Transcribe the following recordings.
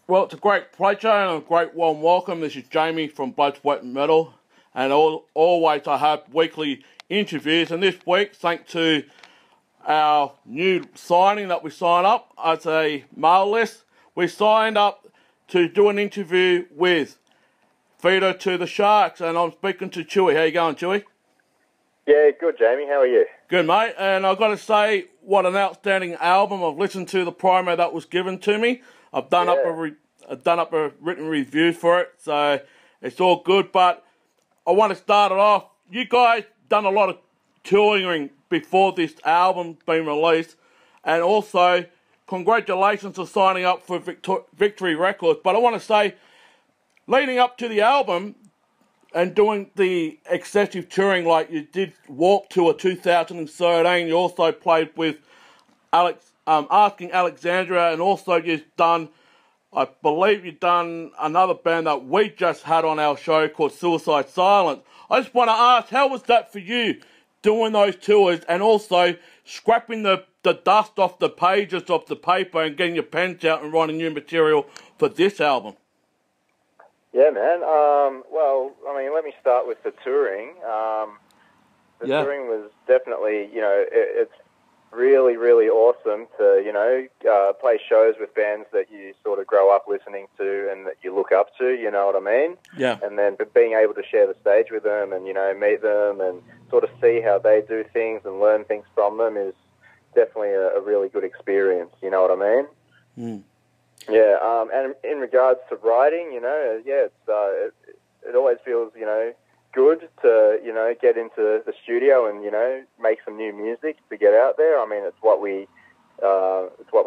Well, it's a great pleasure and a great warm welcome. This is Jamie from Blood, Sweat and Metal, and always I have weekly interviews, and this week, thanks to our new signing that we signed up as a mail list, we signed up to do an interview with Feeder to the Sharks, and I'm speaking to Chewy. How you going, Chewy? Yeah, good, Jamie. How are you? Good, mate. And I've got to say, what an outstanding album. I've listened to the promo that was given to me. I've done up a written review for it, so it's all good. But I want to start it off. You guys done a lot of touring before this album's been released, and also congratulations for signing up for Victory Records. But I want to say, leading up to the album and doing the excessive touring, like you did Warped Tour 2013, you also played with Asking Alexandria, and also you've done, I believe you've done another band that we just had on our show called Suicide Silence. I just want to ask, how was that for you, doing those tours and also scrapping the dust off the pages of the paper and getting your pens out and writing new material for this album? Yeah, man. Well, I mean, let me start with the touring. Touring was definitely, it's really, really awesome to, play shows with bands that you sort of grow up listening to and that you look up to, you know what I mean? Yeah. And then being able to share the stage with them and, meet them and sort of see how they do things and learn things from them is definitely a really good experience, you know what I mean? Mm. Yeah, and in regards to writing, it always feels, good to, get into the studio and, make some new music to get out there. I mean, it's what we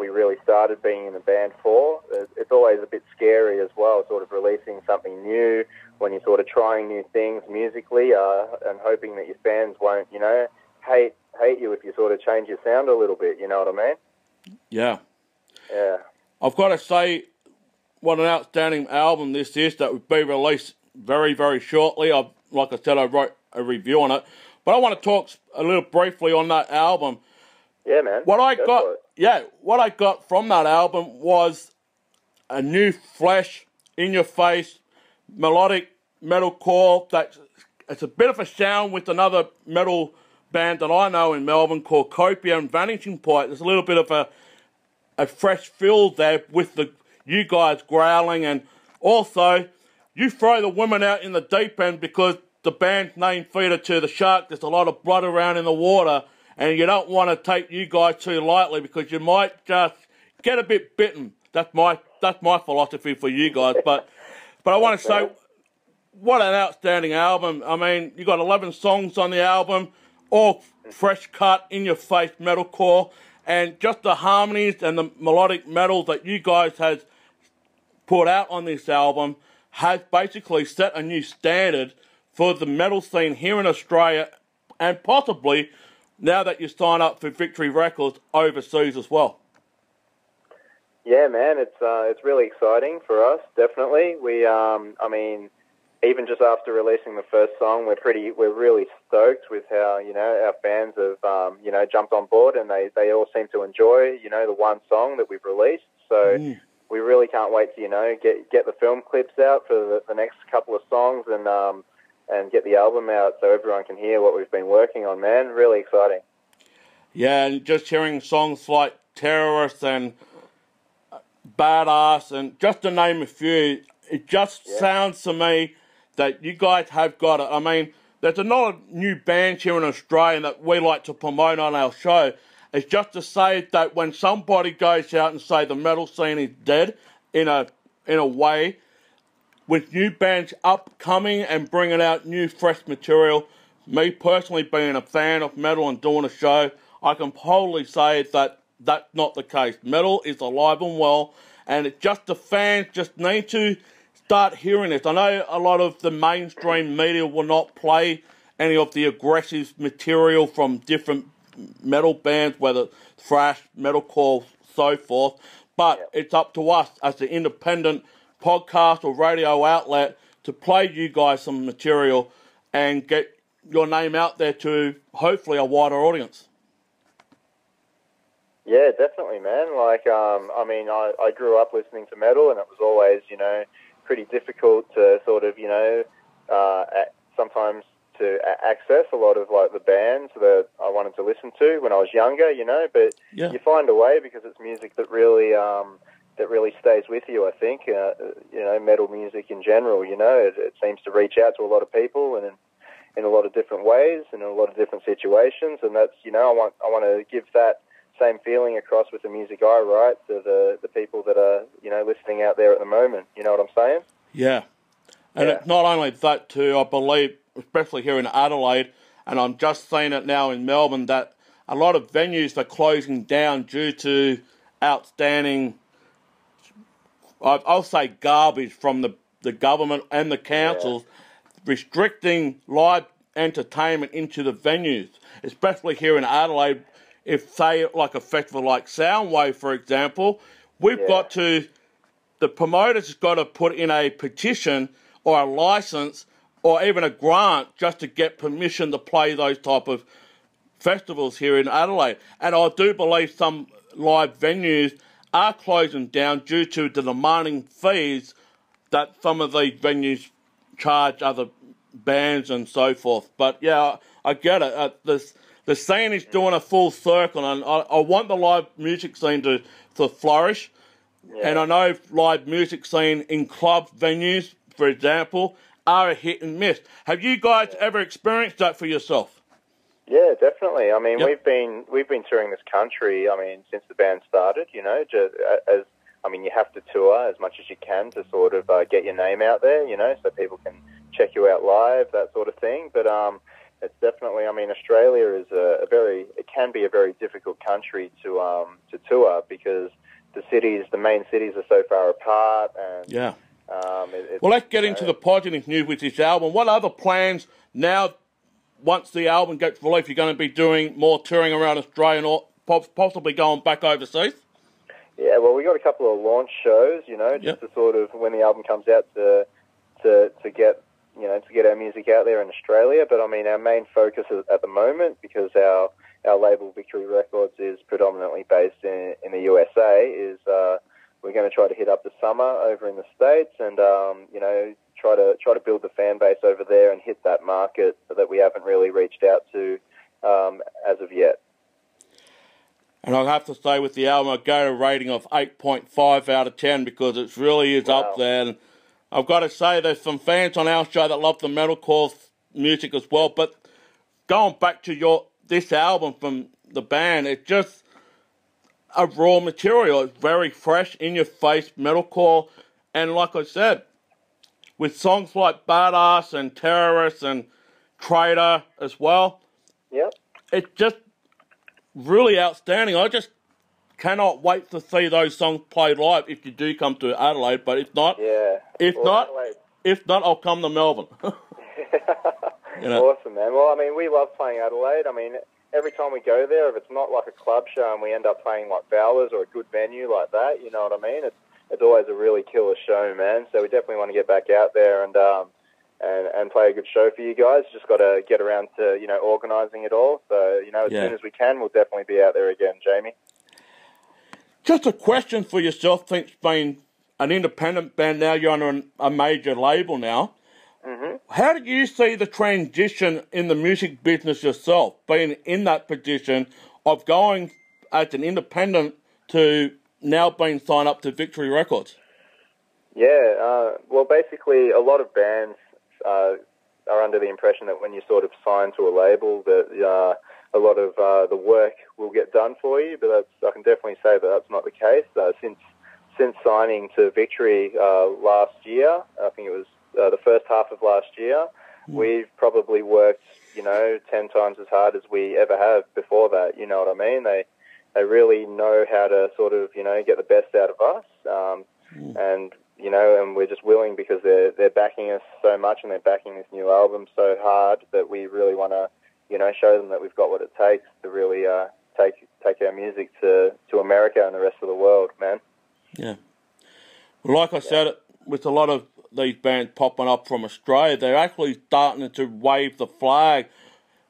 really started being in the band for. It's always a bit scary as well, sort of releasing something new when you're sort of trying new things musically, and hoping that your fans won't, hate you if you sort of change your sound a little bit, you know what I mean? Yeah. Yeah. I've got to say, what an outstanding album this is that will be released very, very shortly. Like I said, I wrote a review on it. But I want to talk a little briefly on that album. Yeah, man. What I got from that album was a new, fresh, in-your-face, melodic metalcore. It's a bit of a sound with another metal band that I know in Melbourne called Copia and Vanishing Point. There's a little bit of a fresh feel there with you guys growling, and also you throw the women out in the deep end because the band's name Feeder to the Shark. There's a lot of blood around in the water, and you don't want to take you guys too lightly because you might just get a bit bitten. That's my philosophy for you guys. But I want to say, what an outstanding album. I mean, you got 11 songs on the album, all fresh cut, in your face metalcore. And just the harmonies and the melodic metal that you guys have put out on this album has basically set a new standard for the metal scene here in Australia, and possibly, now that you sign up for Victory Records, overseas as well. Yeah, man, it's really exciting for us, definitely. We, even just after releasing the first song, we're really stoked with how, our fans have, jumped on board, and they all seem to enjoy, the one song that we've released. So we really can't wait to, get the film clips out for the next couple of songs and get the album out so everyone can hear what we've been working on, man. Really exciting. Yeah, and just hearing songs like Terrorist and Badass, and just to name a few, it just sounds to me that you guys have got it. I mean, there's another new band here in Australia that we like to promote on our show. It's just to say that when somebody goes out and say the metal scene is dead, in a way, with new bands upcoming and bringing out new fresh material, me personally being a fan of metal and doing a show, I can wholly say that that's not the case. Metal is alive and well, and it's just the fans just need to start hearing this? I know a lot of the mainstream media will not play any of the aggressive material from different metal bands, whether thrash, metalcore, so forth, but it's up to us as the independent podcast or radio outlet to play you guys some material and get your name out there to hopefully a wider audience. Yeah, definitely, man. Like, I mean, I grew up listening to metal, and it was always, you know, pretty difficult to sort of, you know, sometimes to access a lot of like the bands that I wanted to listen to when I was younger, you know. But you find a way because it's music that really stays with you. I think, you know, metal music in general, you know, it seems to reach out to a lot of people and in a lot of different ways and in a lot of different situations. And that's, you know, I want to give that same feeling across with the music I write to the people that are, you know, listening out there at the moment. You know what I'm saying? Yeah. And it's not only that too, I believe, especially here in Adelaide, and I'm just seeing it now in Melbourne, that a lot of venues are closing down due to outstanding, I'll say garbage from the government and the councils restricting live entertainment into the venues, especially here in Adelaide. If, say, like a festival like Soundwave, for example, we've got to, the promoters have got to put in a petition or a license or even a grant just to get permission to play those type of festivals here in Adelaide. And I do believe some live venues are closing down due to the demanding fees that some of these venues charge other bands and so forth. But yeah, I get it. The scene is doing a full circle, and I want the live music scene to flourish. Yeah. And I know live music scene in club venues, for example, are a hit and miss. Have you guys ever experienced that for yourself? Yeah, definitely. I mean, we've been touring this country. I mean, since the band started. You know, I mean, you have to tour as much as you can to sort of get your name out there. You know, so people can check you out live, that sort of thing. But it's definitely, I mean, Australia is it can be a very difficult country to tour because the main cities are so far apart. And well, let's get into the positive news with this album. What other plans now, once the album gets released, you're going to be doing more touring around Australia or possibly going back overseas? Yeah, well, we got a couple of launch shows, you know, just to sort of, when the album comes out, to get, you know, to get our music out there in Australia. But I mean, our main focus at the moment, because our label Victory Records is predominantly based in the USA, is we're going to try to hit up the summer over in the States and you know, try to build the fan base over there and hit that market that we haven't really reached out to as of yet. And I'll have to say with the album, I go a rating of 8.5 out of 10 because it really is up there. And I've got to say there's some fans on our show that love the metalcore music as well. But going back to this album from the band, it's just a raw material. It's very fresh, in-your-face metalcore. And like I said, with songs like Badass and Terrorist and Traitor as well, it's just really outstanding. I just cannot wait to see those songs played live if you do come to Adelaide. But if not, if not, I'll come to Melbourne. You know? Awesome, man. Well, I mean, we love playing Adelaide. I mean, every time we go there, if it's not like a club show and we end up playing like Bowers or a good venue like that, you know what I mean? It's always a really killer show, man. So we definitely want to get back out there and play a good show for you guys. Just got to get around to, you know, organising it all. So, you know, as soon as we can, we'll definitely be out there again, Jamie. Just a question for yourself, since being an independent band now, you're under a major label now. Mm-hmm. How did you see the transition in the music business yourself, being in that position of going as an independent to now being signed up to Victory Records? Yeah, well, basically, a lot of bands are under the impression that when you sort of sign to a label, that a lot of the work will get done for you. But I can definitely say that that's not the case. Since signing to Victory last year, I think it was the first half of last year, we've probably worked, you know, 10 times as hard as we ever have before that. You know what I mean? They really know how to sort of, you know, get the best out of us. And you know, and we're just willing because they're backing us so much and they're backing this new album so hard that we really want to, you know, show them that we've got what it takes to really take our music to America and the rest of the world, man. Yeah. Well, like I said, with a lot of these bands popping up from Australia, they're actually starting to wave the flag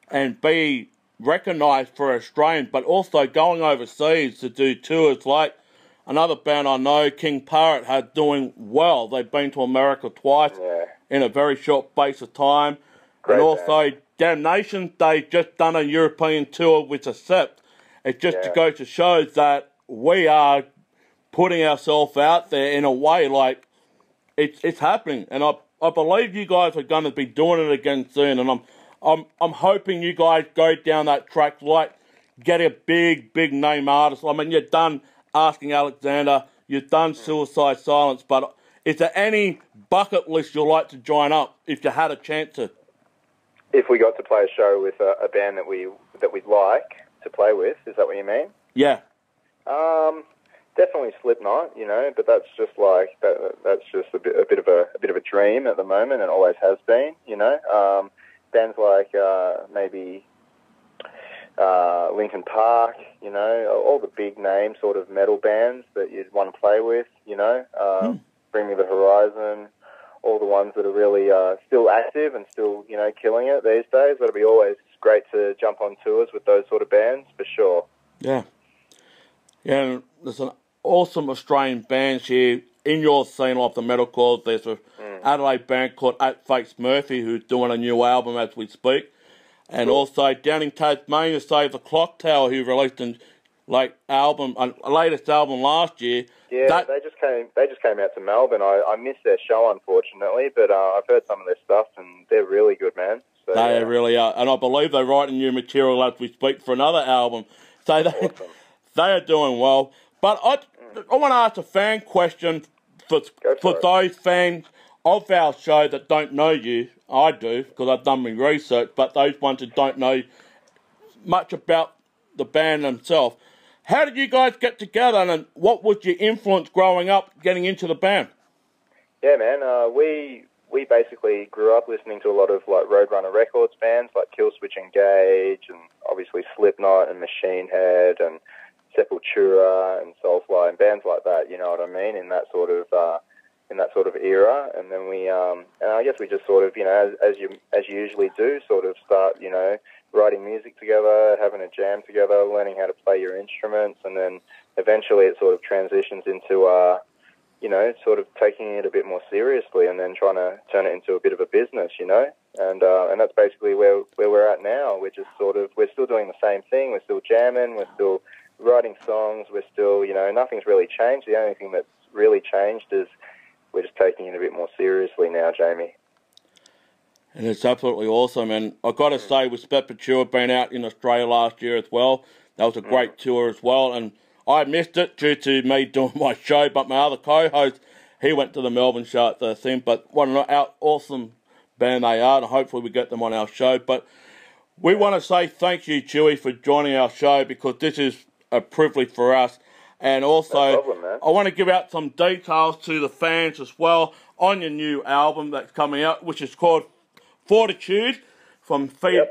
and be recognised for Australians, but also going overseas to do tours. Like another band I know, King Parrot, are doing well. They've been to America twice in a very short space of time. Great and also, band. Damnation, they've just done a European tour with Accept. It's just to go to show that we are putting ourselves out there in a way like it's happening. And I believe you guys are going to be doing it again soon. And I'm hoping you guys go down that track, like get a big name artist. I mean, you've done Asking Alexander, you've done Suicide Silence, but is there any bucket list you'd like to join up if you had a chance to? If we got to play a show with a band that we'd like to play with, is that what you mean? Yeah. Definitely Slipknot, you know, but that's just like that's just a bit of a dream at the moment, and always has been, you know. Bands like maybe Linkin Park, you know, all the big name sort of metal bands that you'd want to play with, you know. Bring Me the Horizon, all the ones that are really still active and still, you know, killing it these days. That'll be always great to jump on tours with those sort of bands, for sure. Yeah. Yeah, and there's an awesome Australian bands here in your scene of the metalcore. There's an Adelaide band called At Fakes Murphy who's doing a new album as we speak. And also down in Tasmania, Save the Clock Tower, who released a latest album last year. Yeah, they just came out to Melbourne. I missed their show, unfortunately, but I've heard some of their stuff, and they're really good, man. So, they really are. And I believe they're writing new material as we speak for another album. So they are doing well. But I want to ask a fan question for those fans of our show that don't know you. I do, because I've done my research, but those ones that don't know much about the band themselves. How did you guys get together, and what was your influence growing up getting into the band? Yeah, man, we basically grew up listening to a lot of like Roadrunner Records bands like Killswitch Engage, and obviously Slipknot and Machine Head and Sepultura and Soulfly and bands like that. You know what I mean? In that sort of era, and then we and I guess we just sort of, you know, as you usually do, sort of start, you know, writing music together, having a jam together, learning how to play your instruments, and then eventually it sort of transitions into you know, sort of taking it a bit more seriously, and then trying to turn it into a bit of a business, you know, and that's basically where we're at now. We're still doing the same thing. We're still jamming. We're still writing songs. We're still, you know, nothing's really changed. The only thing that's really changed is we're just taking it a bit more seriously now, Jamie. And it's absolutely awesome. And I've got to say, with Sepultura being out in Australia last year as well, that was a great tour as well. And I missed it due to me doing my show, but my other co-host, he went to the Melbourne show at the thing. But what an awesome band they are, and hopefully we get them on our show. But we want to say thank you, Chewy, for joining our show, because this is a privilege for us. And also, no problem, man. I want to give out some details to the fans as well on your new album that's coming out, which is called Fortitude, from Feeder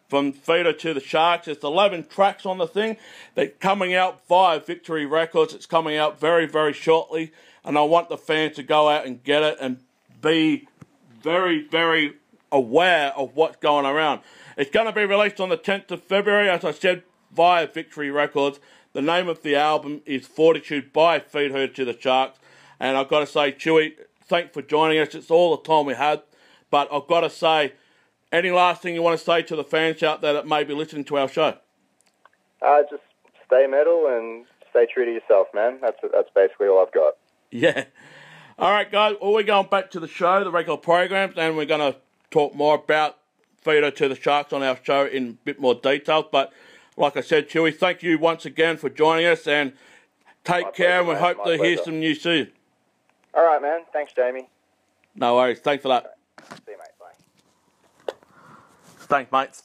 to the Sharks. There's 11 tracks on the thing. They're coming out via Victory Records. It's coming out very, very shortly. And I want the fans to go out and get it and be very, very aware of what's going around. It's going to be released on the 10th of February, as I said, via Victory Records. The name of the album is Fortitude by Feed Her to the Sharks. And I've got to say, Chewy, thanks for joining us. It's all the time we had. But I've got to say, any last thing you want to say to the fans out there that may be listening to our show? Just stay metal and stay true to yourself, man. That's basically all I've got. Yeah. All right, guys. Well, we're going back to the show, the regular programs, and we're going to talk more about Feed Her to the Sharks on our show in a bit more detail. But like I said, Chewy, thank you once again for joining us, and take care, and we hope to hear some news soon. All right, man. Thanks, Jamie. No worries. Thanks for that. See you, mate. Bye. Thanks, mates.